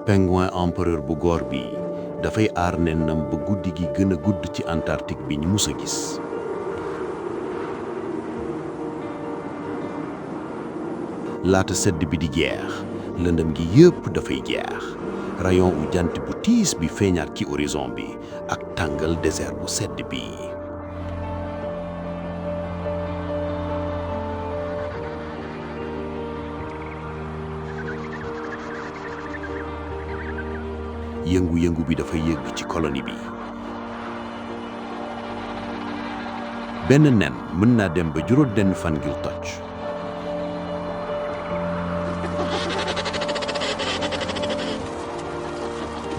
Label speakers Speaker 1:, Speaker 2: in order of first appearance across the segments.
Speaker 1: Pingouin empereur bu góor bi dafay aar nennam ba guddi gi gën a gudd ci Antarctique bi ñu mus a gis. laata sedd bi di jeex lëndëm gi yëpp dafay jeex rayon u jant bu tiis bi feeñaat ci horizon bi ak tàngal désert bu sedd bi. yëngu-yëngu bi dafa yëgg ci colonie bi. benn nen mën naa dem ba juróom-benn fan ngir toj.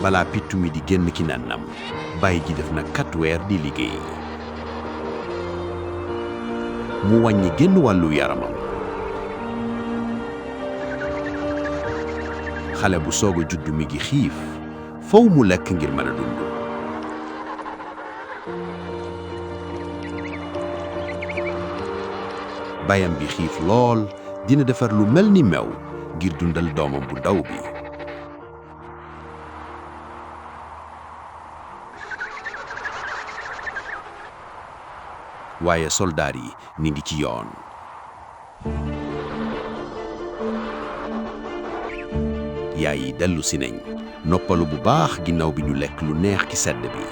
Speaker 1: balaa picc mi di génn ki nenam bàyyi ji def na 4 weer di liggéey. mu wàññi génn wàllu yaramam. xale bu soog a juddu mi ngi xiif. faw mu lekk ngir mën a dund. bayam bi xiif lool dina defar lu mel ni meew ngir dundal doomam bu ndaw bi. waaye soldaar yi ni ngi ci yoon. yaay yi dellu si nañ noppalu bu baax ginnaaw bi ñu lekk lu neex ci sedd bi.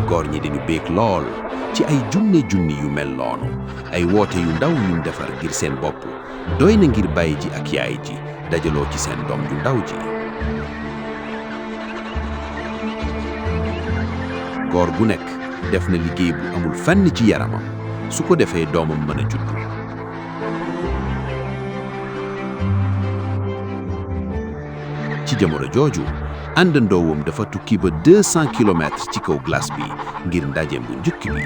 Speaker 1: góor ñi dañu béeg lool ci ay junni yu mel noonu ay woote yu ndaw yuñ defar ngir seen bopp doy na ngir bàyyi ji ak yaay ji dajaloo ci seen doom ju ndaw ji. góor gu nekk def na liggéey bu amul fenn ci yaramam su ko defee doomam mën a juddu. ci jamono jooju àndandoowam dafa tukki ba 200 kilomètres ci kaw glace bi ngir ndajeem bu njëkk bi.